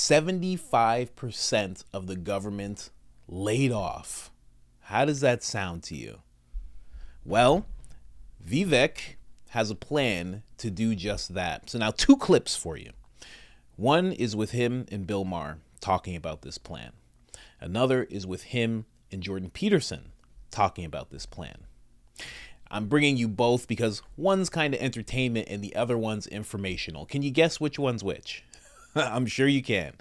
75% of the government laid off. How does that sound to you? Well, Vivek has a plan to do just that. So now 2 clips for you. One is with him and Bill Maher talking about this plan. Another is with him and Jordan Peterson talking about this plan. I'm bringing you both because one's kind of entertainment and the other one's informational. Can you guess which one's which? I'm sure you can.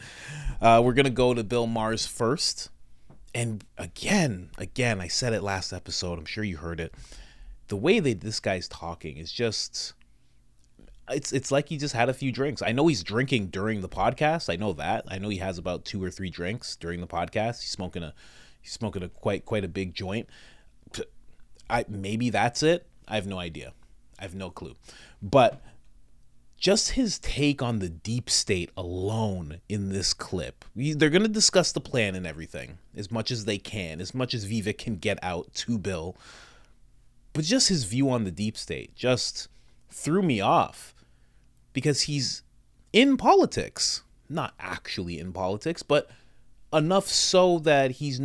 We're going to go to Bill Maher's first. And again, I said it last episode. I'm sure you heard it. The way this guy's talking is just, it's like he just had a few drinks. I know he's drinking during the podcast. I know that. I know he has about 2 or 3 drinks during the podcast. He's smoking a quite a big joint. Maybe that's it. I have no idea. I have no clue. But just his take on the deep state alone in this clip. They're going to discuss the plan and everything as much as they can, as much as Vivek can get out to Bill. But just his view on the deep state just threw me off because he's in politics. Not actually in politics, but enough so that he's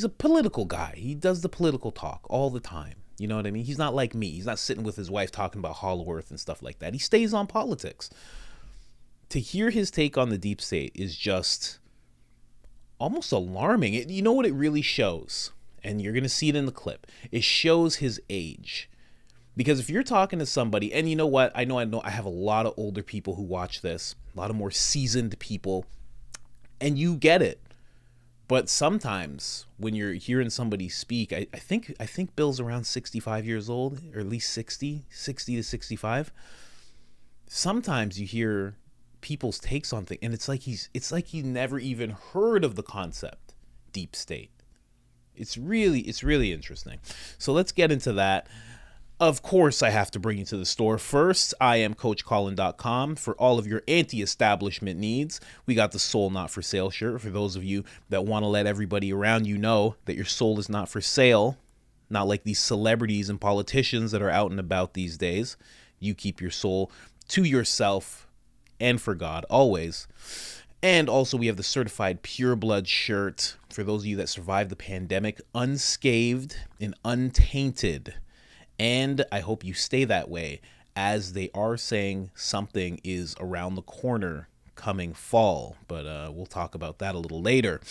a political guy. He does the political talk all the time. You know what I mean? He's not like me. He's not sitting with his wife talking about Hollow Earth and stuff like that. He stays on politics. To hear his take on the deep state is just almost alarming. You know what it really shows? And you're going to see it in the clip. It shows his age. Because if you're talking to somebody, and you know what? I know I have a lot of older people who watch this, a lot of more seasoned people, and you get it. But sometimes when you're hearing somebody speak, I think Bill's around 65 years old, or at least 60 to 65. Sometimes you hear people's takes on things, and it's like he never even heard of the concept deep state. It's really interesting. So let's get into that. Of course, I have to bring you to the store first. I am CoachColin.com for all of your anti-establishment needs. We got the Soul Not For Sale shirt for those of you that want to let everybody around you know that your soul is not for sale. Not like these celebrities and politicians that are out and about these days. You keep your soul to yourself and for God always. And also we have the Certified Pure Blood shirt for those of you that survived the pandemic unscathed and untainted. And I hope you stay that way, as they are saying something is around the corner coming fall. But we'll talk about that a little later.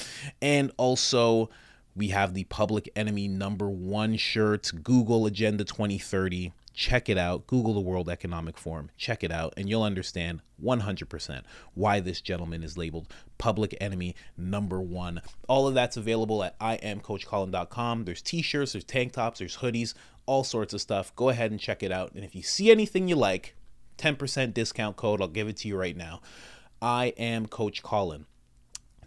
And also, we have the Public Enemy #1 shirt, Google Agenda 2030. Check it out. Google the World Economic Forum. Check it out, and you'll understand 100% why this gentleman is labeled Public Enemy #1. All of that's available at IamCoachColin.com. There's t-shirts, there's tank tops, there's hoodies, all sorts of stuff. Go ahead and check it out. And if you see anything you like, 10% discount code. I'll give it to you right now. I am Coach Colin.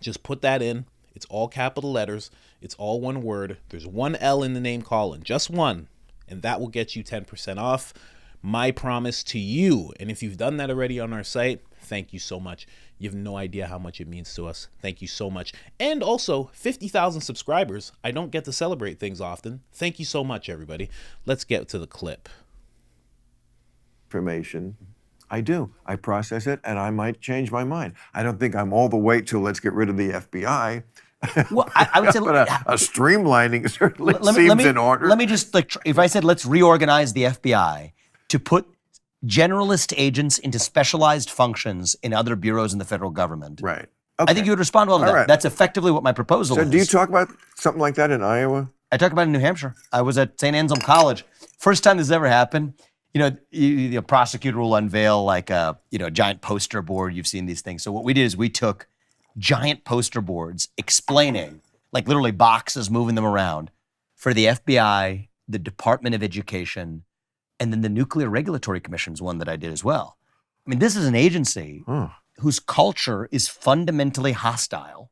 Just put that in. It's all capital letters. It's all one word. There's one L in the name Colin, just one. And that will get you 10% off. My promise to you. And if you've done that already on our site, thank you so much. You have no idea how much it means to us. Thank you so much. And also 50,000 subscribers. I don't get to celebrate things often. Thank you so much, everybody. Let's get to the clip. Information. I do. I process it, and I might change my mind. I don't think I'm all the way to let's get rid of the FBI. Well, I would say, but a streamlining certainly seems in order. Let me just, if I said let's reorganize the FBI to put generalist agents into specialized functions in other bureaus in the federal government. Right. Okay. I think you would respond well to that. Right. That's effectively what my proposal is. So do you talk about something like that in Iowa? I talk about it in New Hampshire. I was at St. Anselm College. First time this ever happened. The prosecutor will unveil like a giant poster board. You've seen these things. So what we did is we took giant poster boards explaining, like literally boxes, moving them around for the FBI, the Department of Education, and then the Nuclear Regulatory Commission's one that I did as well. I mean, this is an agency whose culture is fundamentally hostile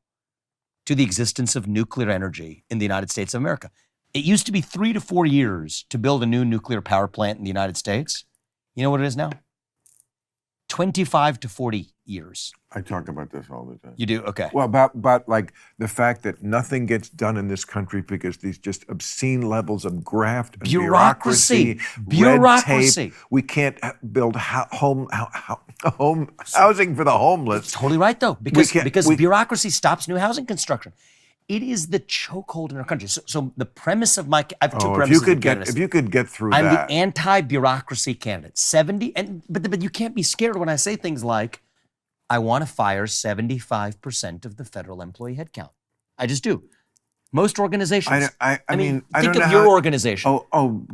to the existence of nuclear energy in the United States of America. It used to be 3 to 4 years to build a new nuclear power plant in the United States. You know what it is now? 25 to 40 years. I talk about this all the time. You do? Okay. Well, about like the fact that nothing gets done in this country because these just obscene levels of graft and bureaucracy. Red tape. We can't build home housing for the homeless. Totally right, though, because bureaucracy stops new housing construction. It is the chokehold in our country. So the premise of I have two premises. If you could get through I'm that. the anti-bureaucracy candidate. 70, but you can't be scared when I say things like, I want to fire 75% of the federal employee headcount. I just do. Most organizations. I mean, I think don't know of your how, organization.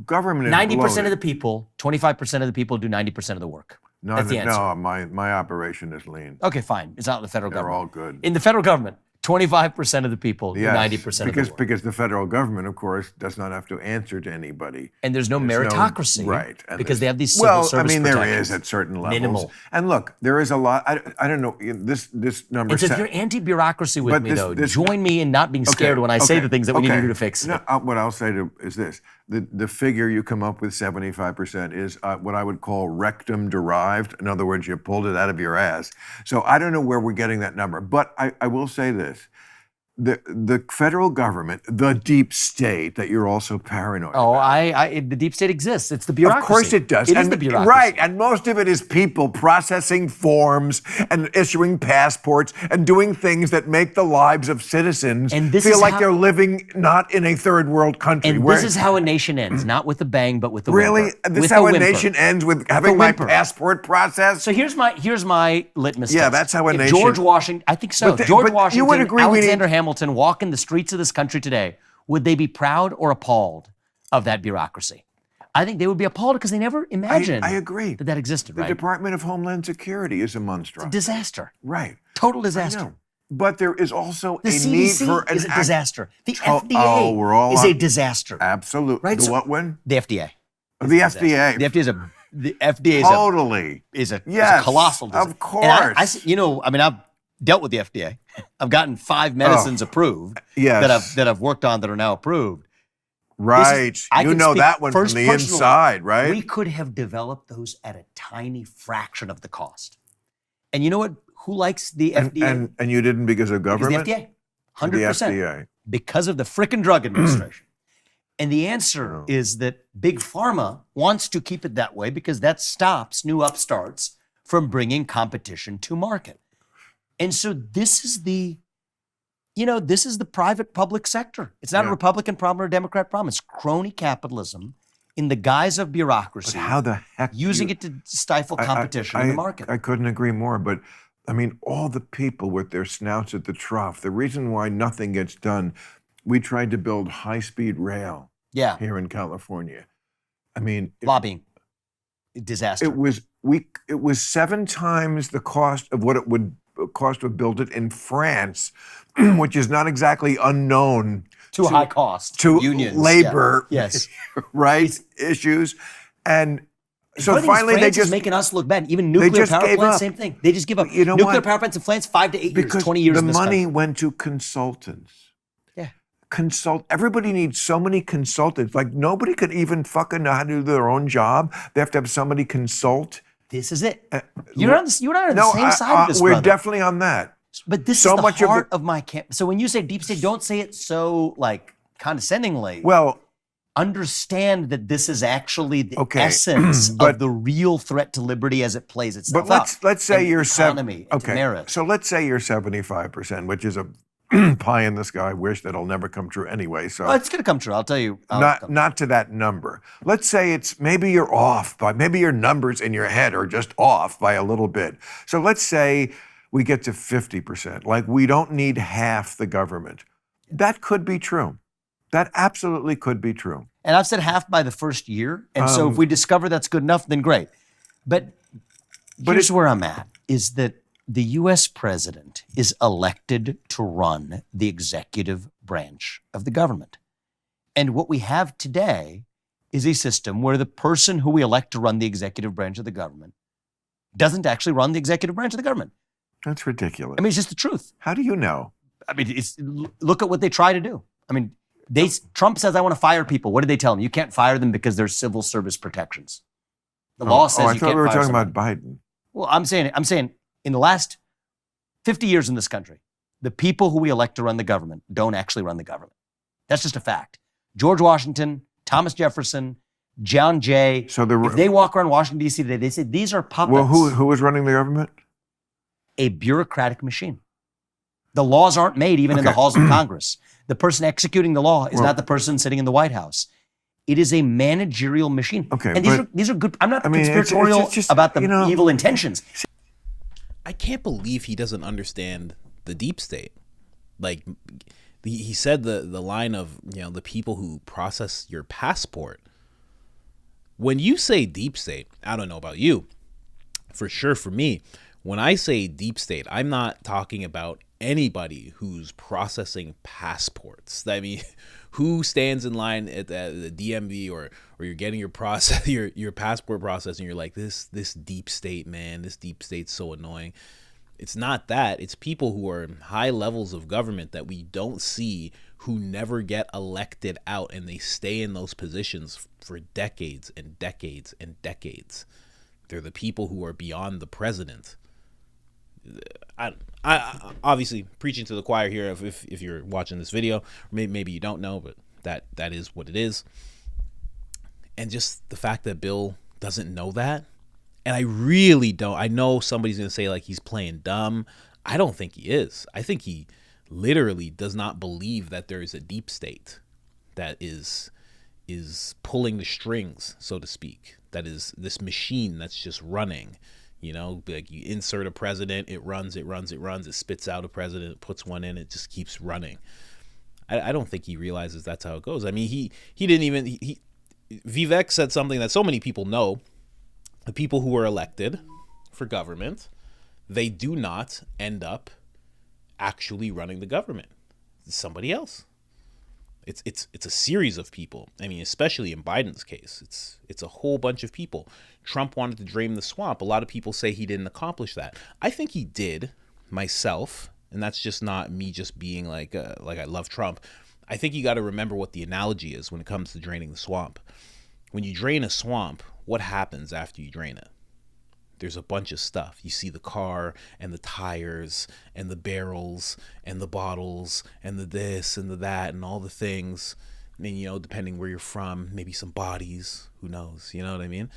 Government is 90% of the people, 25% of the people do 90% of the work. That's the answer. No, my operation is lean. Okay, fine. It's not the federal government. They're all good. In the federal government, 25% of the people do 90% of the work. Because the federal government, of course, does not have to answer to anybody. And there's no meritocracy. Right. And because they have these civil service protections. There is at certain levels. Minimal. And look, there is a lot. I don't know, this number. And so if you're anti-bureaucracy with me, join me in not being scared when I say the things that we need to do to fix it. No, what I'll say is this. The figure you come up with, 75%, is what I would call rectum derived. In other words, you pulled it out of your ass. So I don't know where we're getting that number. But I will say this. The federal government, the deep state that you're also paranoid about. The deep state exists. It's the bureaucracy. Of course it does. It is the bureaucracy. Right, and most of it is people processing forms and issuing passports and doing things that make the lives of citizens feel like they're living not in a third world country. And this is how a nation ends, not with a bang, but with a really? whimper. This is how a nation ends, with having my passport processed? So here's my litmus test. Yeah, that's how a nation... George Washington, I think so. George Washington, you would agree Alexander Hamilton walk in the streets of this country today, would they be proud or appalled of that bureaucracy? I think they would be appalled because they never imagined I agree. that existed, right? The Department of Homeland Security is a monstrosity. It's a disaster. Right. Total disaster. I know. But there is also the a CDC need for is a disaster. The FDA is a disaster. Absolutely. Right? The what one? The FDA. The FDA. The FDA is a colossal disaster. Of course. And I've dealt with the FDA. I've gotten 5 medicines approved that I've worked on that are now approved. Right. You know that one from the inside, right? We could have developed those at a tiny fraction of the cost. And you know what? Who likes the FDA? And you didn't because of government? Because the FDA. 100%. The FDA. Because of the frickin' drug administration. And the answer is that Big Pharma wants to keep it that way because that stops new upstarts from bringing competition to market. And so this is the private public sector. It's not a Republican problem or a Democrat problem. It's crony capitalism in the guise of bureaucracy. But how the heck using it to stifle competition in the market. I couldn't agree more. But I mean, all the people with their snouts at the trough, the reason why nothing gets done, we tried to build high-speed rail here in California. I mean, lobbying. Disaster. It was 7 times the cost of what it would cost to build it in France, which is not exactly unknown to high cost to unions, labor, right issues, and so finally France is making us look bad. Even nuclear power plants, same thing. They just give up. You know nuclear power plants in France, 5 to 8 years, 20 years. The money went to consultants. Yeah, Everybody needs so many consultants. Like nobody could even fucking know how to do their own job. They have to have somebody consult. This is it. You're on the same side of this, we're brother. definitely on that. But this is the heart of my camp. So when you say deep state, don't say it so condescendingly. Well, understand that this is actually the essence of the real threat to liberty as it plays itself out. But let's say you're economy, so let's say you're 75%, which is a pie in the sky wish that'll never come true anyway. So it's going to come true. I'll tell you. Not to that number. Let's say it's maybe you're off by maybe your numbers in your head are just off by a little bit. So let's say we get to 50%. Like we don't need half the government. That could be true. That absolutely could be true. And I've said half by the first year. And so if we discover that's good enough, then great. But here's where I'm at, is that the U.S. president is elected to run the executive branch of the government. And what we have today is a system where the person who we elect to run the executive branch of the government doesn't actually run the executive branch of the government. That's ridiculous. I mean, it's just the truth. How do you know? I mean, look at what they try to do. I mean, Trump says, I want to fire people. What did they tell him? You can't fire them because there's civil service protections. The law says you can't fire I thought we were talking somebody. about Biden. Well, I'm saying in the last 50 years in this country, the people who we elect to run the government don't actually run the government. That's just a fact. George Washington, Thomas Jefferson, John Jay, if they walk around Washington, D.C. today, they say these are puppets. Well, who was running the government? A bureaucratic machine. The laws aren't made even in the halls of Congress. The person executing the law is not the person sitting in the White House. It is a managerial machine. Okay, and these are good. I'm not conspiratorial it's just, about the evil intentions. I can't believe he doesn't understand the deep state. Like he said the line of, the people who process your passport. When you say deep state, I don't know about you, for sure for me, when I say deep state, I'm not talking about anybody who's processing passports. I mean, who stands in line at the DMV or you're getting your passport processed and you're like, this deep state, man, this deep state's so annoying. It's not that. It's people who are in high levels of government that we don't see, who never get elected out, and they stay in those positions for decades and decades and decades. They're the people who are beyond the president. I obviously preaching to the choir here. If you're watching this video, maybe you don't know, but that is what it is. And just the fact that Bill doesn't know that, and I really don't. I know somebody's gonna say like he's playing dumb. I don't think he is. I think he literally does not believe that there is a deep state that is pulling the strings, so to speak. That is this machine that's just running. Like you insert a president, it runs, it spits out a president, it puts one in, it just keeps running. I don't think he realizes that's how it goes. I mean, he didn't even, Vivek said something that so many people know. The people who are elected for government, they do not end up actually running the government. It's somebody else. It's a series of people. I mean, especially in Biden's case, it's a whole bunch of people. Trump wanted to drain the swamp. A lot of people say he didn't accomplish that. I think he did, myself, and that's just not me just being like I love Trump. I think you got to remember what the analogy is when it comes to draining the swamp. When you drain a swamp, what happens after you drain it? There's a bunch of stuff. You see the car and the tires and the barrels and the bottles and the this and the that and all the things. And, depending where you're from, maybe some bodies, who knows, you know what I mean?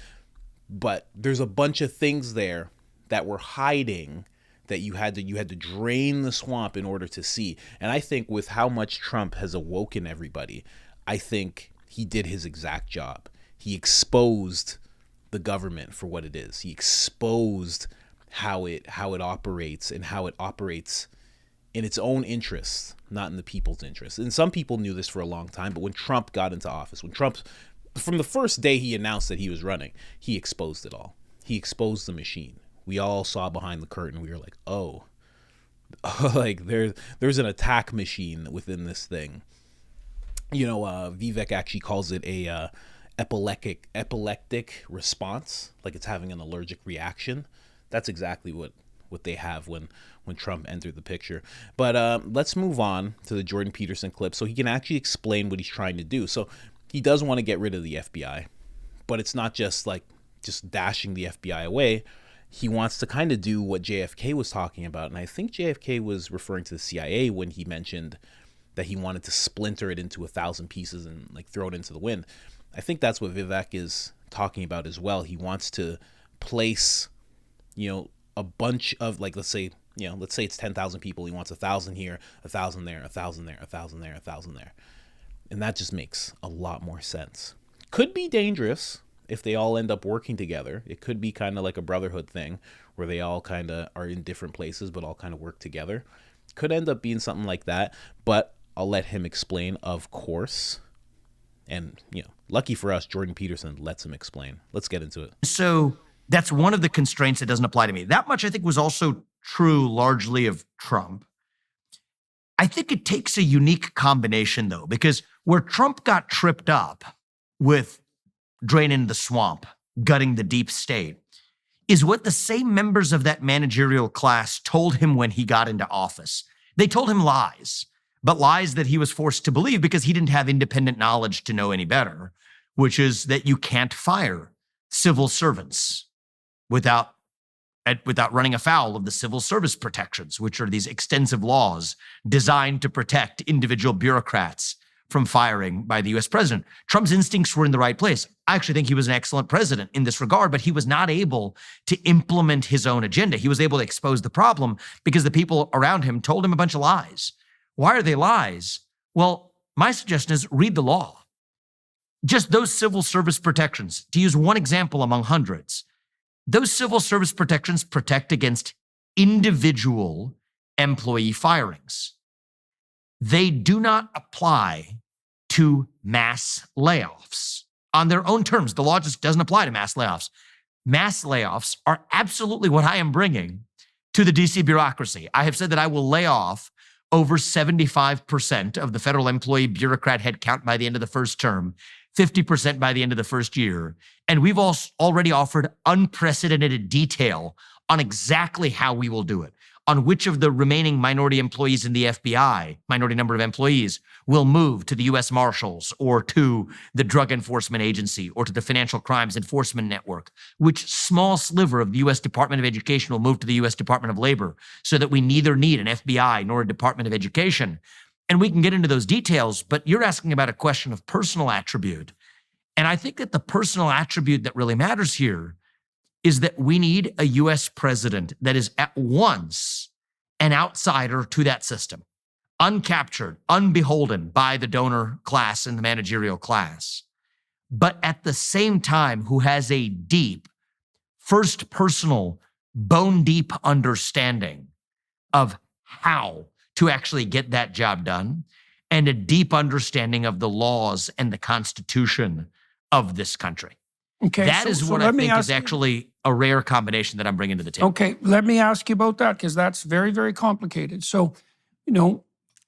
But there's a bunch of things there that were hiding that you had to drain the swamp in order to see. And I think with how much Trump has awoken everybody, I think he did his exact job. He exposed the government for what it is. He exposed how it operates, and how it operates in its own interests, not in the people's interests. And some people knew this for a long time, but when Trump got into office, from the first day he announced that he was running, he exposed it all. He exposed the machine. We all saw behind the curtain. We were like, oh, like there's an attack machine within this thing. Vivek actually calls it a epileptic response, like it's having an allergic reaction. That's exactly what they have when Trump entered the picture. But let's move on to the Jordan Peterson clip so he can actually explain what he's trying to do. So he does want to get rid of the FBI, but it's not just dashing the FBI away. He wants to kind of do what JFK was talking about. And I think JFK was referring to the CIA when he mentioned that he wanted to splinter it into 1,000 pieces and throw it into the wind. I think that's what Vivek is talking about as well. He wants to place, a bunch of let's say it's 10,000 people. He wants 1,000 here, 1,000 there, 1,000 there, 1,000 there, 1,000 there. And that just makes a lot more sense. Could be dangerous if they all end up working together. It could be kind of like a brotherhood thing where they all kind of are in different places but all kind of work together. Could end up being something like that, but I'll let him explain, of course. And, lucky for us, Jordan Peterson lets him explain. Let's get into it. So that's one of the constraints that doesn't apply to me. That much, I think, was also true largely of Trump. I think it takes a unique combination, though, because where Trump got tripped up with draining the swamp, gutting the deep state, is what the same members of that managerial class told him when he got into office. They told him lies, but lies that he was forced to believe because he didn't have independent knowledge to know any better, which is that you can't fire civil servants without without running afoul of the civil service protections, which are these extensive laws designed to protect individual bureaucrats from firing by the US president. Trump's instincts were in the right place. I actually think he was an excellent president in this regard, but he was not able to implement his own agenda. He was able to expose the problem because the people around him told him a bunch of lies. Why are they lies? Well, my suggestion is read the law. Just those civil service protections, to use one example among hundreds, those civil service protections protect against individual employee firings. They do not apply to mass layoffs on their own terms. The law just doesn't apply to mass layoffs. Mass layoffs are absolutely what I am bringing to the DC bureaucracy. I have said that I will lay off over 75% of the federal employee bureaucrat headcount by the end of the first term, 50% by the end of the first year. And we've already offered unprecedented detail on exactly how we will do it, on which of the remaining minority employees in the FBI, minority number of employees, will move to the US Marshals or to the Drug Enforcement Agency or to the Financial Crimes Enforcement Network, which small sliver of the US Department of Education will move to the US Department of Labor, so that we neither need an FBI nor a Department of Education. And we can get into those details, but you're asking about a question of personal attribute. And I think that the personal attribute that really matters here is that we need a US president that is at once an outsider to that system, uncaptured, unbeholden by the donor class and the managerial class, but at the same time who has a deep, first personal, bone deep understanding of how to actually get that job done, and a deep understanding of the laws and the Constitution of this country. Okay, That is what I let me think is ask- actually a rare combination that I'm bringing to the table. Okay, let me ask you about that, because that's very, very complicated. So,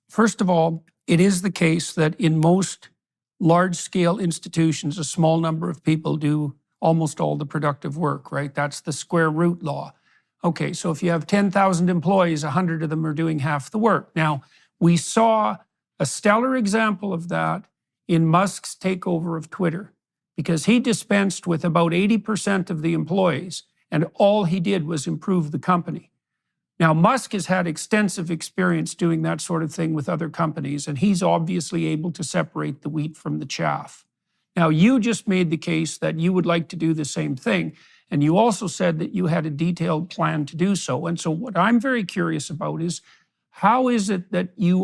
first of all, it is the case that in most large-scale institutions, a small number of people do almost all the productive work, right? That's the square root law. Okay, so if you have 10,000 employees, 100 of them are doing half the work. Now, we saw a stellar example of that in Musk's takeover of Twitter, because he dispensed with about 80% of the employees, and all he did was improve the company. Now, Musk has had extensive experience doing that sort of thing with other companies, and he's obviously able to separate the wheat from the chaff. Now, you just made the case that you would like to do the same thing, and you also said that you had a detailed plan to do so. And so what I'm very curious about is, how is it that you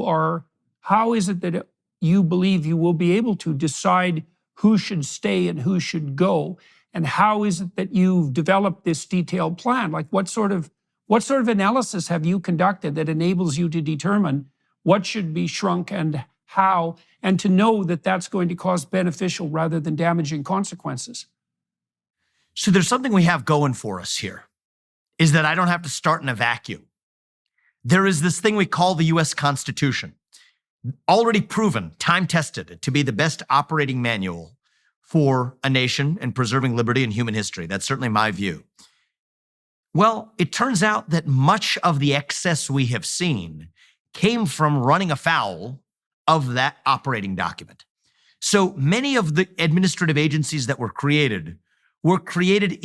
believe you will be able to decide who should stay and who should go? And how is it that you've developed this detailed plan? Like, what sort of analysis have you conducted that enables you to determine what should be shrunk and how, and to know that that's going to cause beneficial rather than damaging consequences? So there's something we have going for us here, is that I don't have to start in a vacuum. There is this thing we call the US Constitution, already proven, time-tested, to be the best operating manual for a nation and preserving liberty and human history. That's certainly my view. Well, it turns out that much of the excess we have seen came from running afoul of that operating document. So many of the administrative agencies that were created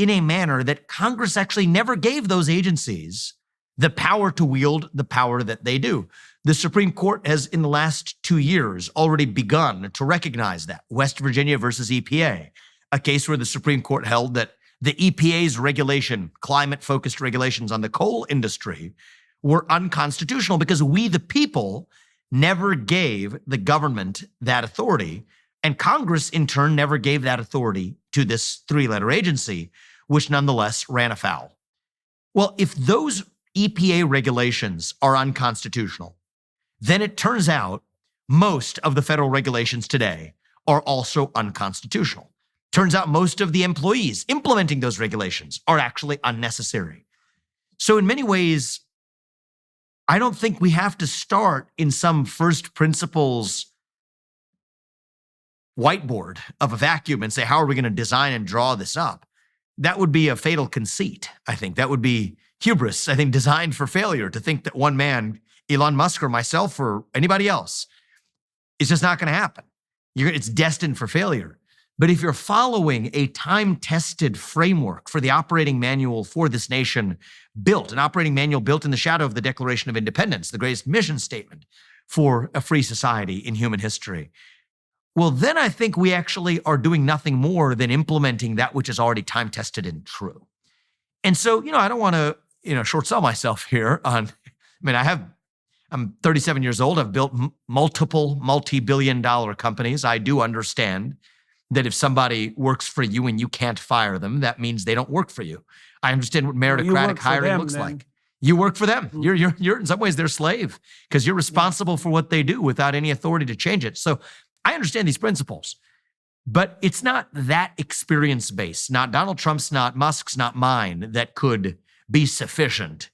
in a manner that Congress actually never gave those agencies the power to wield the power that they do. The Supreme Court has, in the last 2 years, already begun to recognize that. West Virginia versus EPA, a case where the Supreme Court held that the EPA's climate-focused regulations on the coal industry, were unconstitutional because we, the people, never gave the government that authority. And Congress, in turn, never gave that authority to this 3-letter agency, which nonetheless ran afoul. Well, if those EPA regulations are unconstitutional, then it turns out most of the federal regulations today are also unconstitutional. Turns out most of the employees implementing those regulations are actually unnecessary. So in many ways, I don't think we have to start in some first principles whiteboard of a vacuum and say, how are we going to design and draw this up? That would be a fatal conceit, I think. That would be hubris, I think, designed for failure, to think that one man, Elon Musk or myself or anybody else, is just not going to happen. It's destined for failure. But if you're following a time-tested framework for the operating manual for this nation, an operating manual built in the shadow of the Declaration of Independence, the greatest mission statement for a free society in human history, well, then I think we actually are doing nothing more than implementing that which is already time-tested and true. And so, I don't want to, short sell myself here I'm 37 years old. I've built multiple multi-billion-dollar companies. I do understand that if somebody works for you and you can't fire them, that means they don't work for you. I understand what meritocratic hiring looks like. You work for them. You're in some ways their slave because you're responsible for what they do without any authority to change it. So I understand these principles, but it's not that experience-based, not Donald Trump's, not Musk's, not mine, that could be sufficient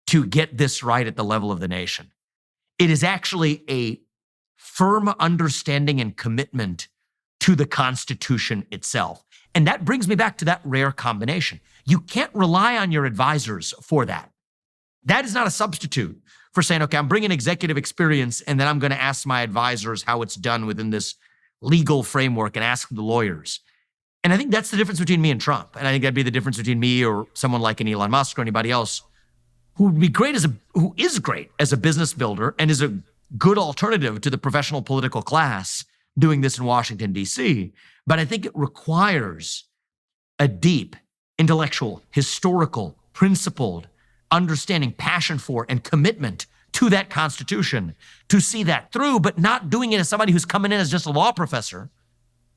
to get this right at the level of the nation. It is actually a firm understanding and commitment to the Constitution itself. And that brings me back to that rare combination. You can't rely on your advisors for that. That is not a substitute for saying, okay, I'm bringing executive experience and then I'm going to ask my advisors how it's done within this legal framework and ask the lawyers. And I think that's the difference between me and Trump. And I think that'd be the difference between me or someone like an Elon Musk or anybody else who is great as a business builder and is a good alternative to the professional political class doing this in Washington, D.C. But I think it requires a deep intellectual, historical, principled understanding, passion for, and commitment to that Constitution to see that through, but not doing it as somebody who's coming in as just a law professor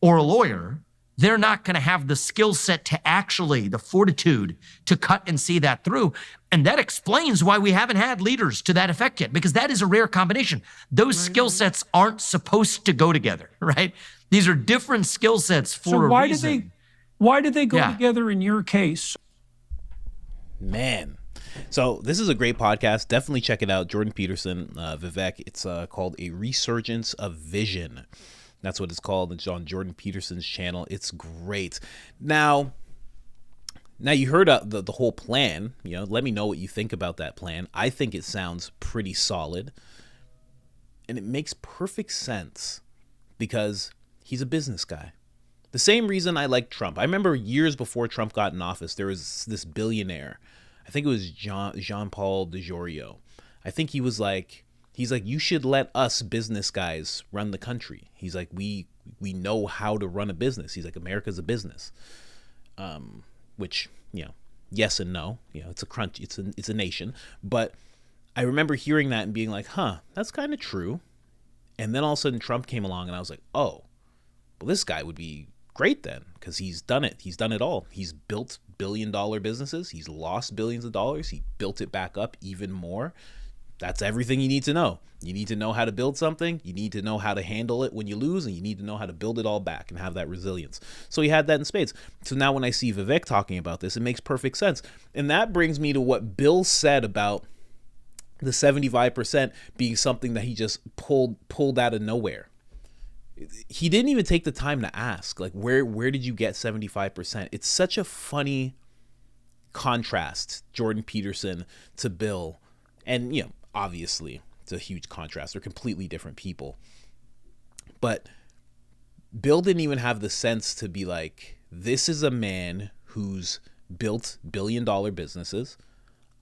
or a lawyer. They're not going to have the skill set to actually, the fortitude to cut and see that through. And that explains why we haven't had leaders to that effect yet, because that is a rare combination. Those skill sets aren't supposed to go together, right? These are different skill sets for a reason. Why did they go together in your case? Man. So this is a great podcast. Definitely check it out. Jordan Peterson, Vivek. It's called A Resurgence of Vision. That's what it's called. It's on Jordan Peterson's channel. It's great. Now you heard the whole plan. Let me know what you think about that plan. I think it sounds pretty solid. And it makes perfect sense because he's a business guy. The same reason I like Trump. I remember years before Trump got in office, there was this billionaire. I think it was Jean-Paul DeJorio. I think he's like, you should let us business guys run the country. He's like, we know how to run a business. He's like, America's a business. Which, yes and no. It's a crunch. It's a nation. But I remember hearing that and being like, that's kind of true. And then all of a sudden Trump came along and I was like, oh, well, this guy would be great then because he's done it. He's done it all. He's built billion-dollar businesses. He's lost billions of dollars. He built it back up even more. That's everything you need to know. You need to know how to build something. You need to know how to handle it when you lose, and you need to know how to build it all back and have that resilience. So he had that in spades. So now when I see Vivek talking about this, it makes perfect sense. And that brings me to what Bill said about the 75% being something that he just pulled out of nowhere. He didn't even take the time to ask, like, where did you get 75%? It's such a funny contrast, Jordan Peterson to Bill. And, obviously, it's a huge contrast. They're completely different people. But Bill didn't even have the sense to be like, this is a man who's built billion-dollar businesses.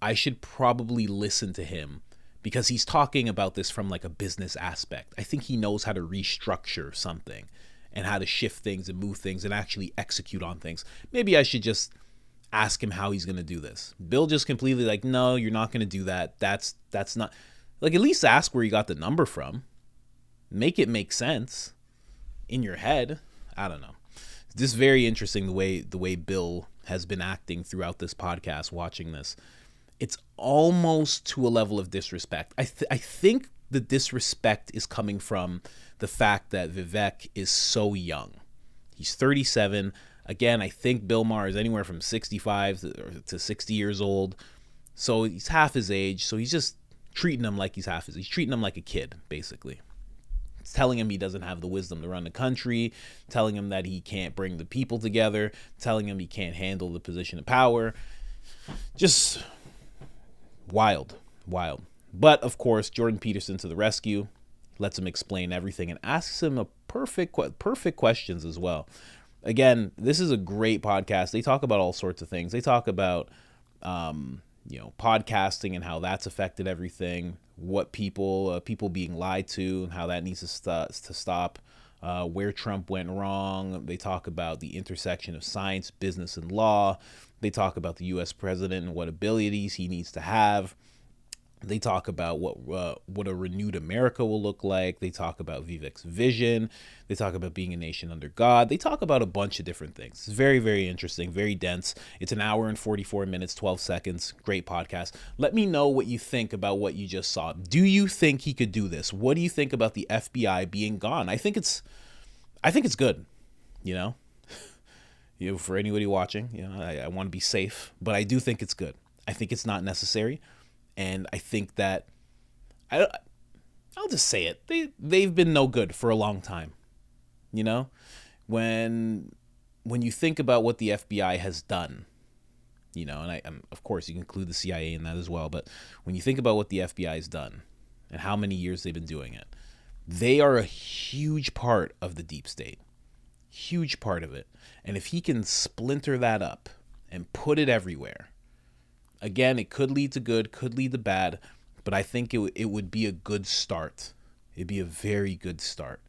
I should probably listen to him because he's talking about this from like a business aspect. I think he knows how to restructure something and how to shift things and move things and actually execute on things. Maybe I should just ask him how he's going to do this. Bill just completely like, no, you're not going to do that. That's not, like, at least ask where you got the number from. Make it make sense in your head. I don't know. It's just very interesting the way Bill has been acting throughout this podcast, watching this. It's almost to a level of disrespect. I think the disrespect is coming from the fact that Vivek is so young. He's 37. Again, I think Bill Maher is anywhere from 65 to 60 years old. So he's half his age. So he's just treating him like he's half his age. He's treating him like a kid, basically. It's telling him he doesn't have the wisdom to run the country, telling him that he can't bring the people together, telling him he can't handle the position of power. Just wild. But, of course, Jordan Peterson to the rescue. lets him explain everything, and asks him a perfect questions as well. Again, this is a great podcast. They talk about all sorts of things. They talk about, podcasting and how that's affected everything, what people being lied to and how that needs to stop, where Trump went wrong. They talk about the intersection of science, business, and law. They talk about the U.S. president and what abilities he needs to have. They talk about what a renewed America will look like. They talk about Vivek's vision. They talk about being a nation under God. They talk about a bunch of different things. It's very, very interesting, very dense. It's an hour and 44 minutes, 12 seconds. Great podcast. Let me know what you think about what you just saw. Do you think he could do this? What do you think about the FBI being gone? I think it's good, for anybody watching, I want to be safe, but I do think it's good. I think it's not necessary. And I think that I'll just say it. They've been no good for a long time. When you think about what the FBI has done, and of course you can include the CIA in that as well. But when you think about what the FBI has done and how many years they've been doing it, they are a huge part of the deep state, huge part of it. And if he can splinter that up and put it everywhere, again, it could lead to good, could lead to bad, but I think it would be a good start. It'd be a very good start.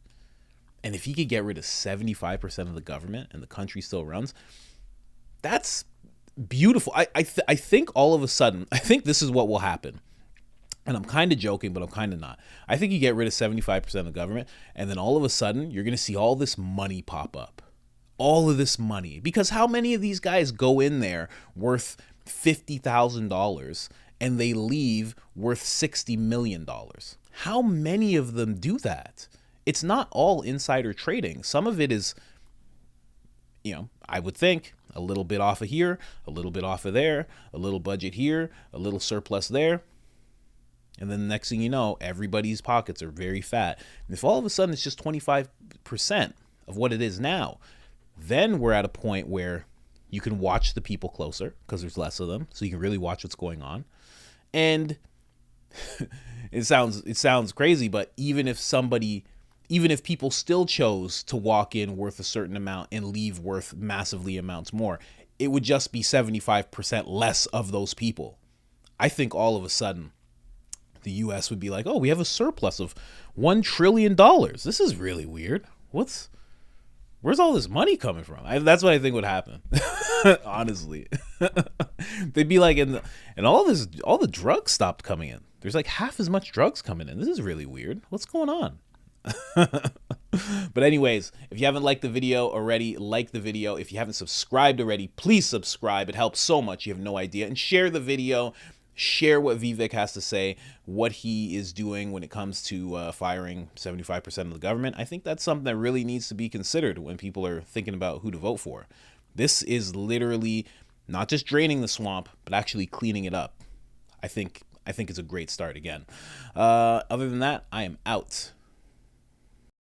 And if he could get rid of 75% of the government and the country still runs, that's beautiful. I think all of a sudden, I think this is what will happen. And I'm kind of joking, but I'm kind of not. I think you get rid of 75% of the government, and then all of a sudden, you're going to see all this money pop up. All of this money. Because how many of these guys go in there worth $50,000 and they leave worth $60 million? How many of them do that? It's not all insider trading. Some of it is, I would think a little bit off of here, a little bit off of there, a little budget here, a little surplus there. And then the next thing you know, everybody's pockets are very fat. And if all of a sudden it's just 25% of what it is now, then we're at a point where you can watch the people closer because there's less of them. So you can really watch what's going on. And it sounds crazy, but even if people still chose to walk in worth a certain amount and leave worth massively amounts more, it would just be 75% less of those people. I think all of a sudden the US would be like, oh, we have a surplus of $1 trillion. This is really weird. Where's all this money coming from? That's what I think would happen. Honestly. They'd be like, and all the drugs stopped coming in. There's like half as much drugs coming in. This is really weird. What's going on? But anyways, if you haven't liked the video already, like the video. If you haven't subscribed already, please subscribe. It helps so much. You have no idea. And share the video. Share what Vivek has to say, what he is doing when it comes to firing 75% of the government. I think that's something that really needs to be considered when people are thinking about who to vote for. This is literally not just draining the swamp, but actually cleaning it up. I think it's a great start again. Other than that, I am out.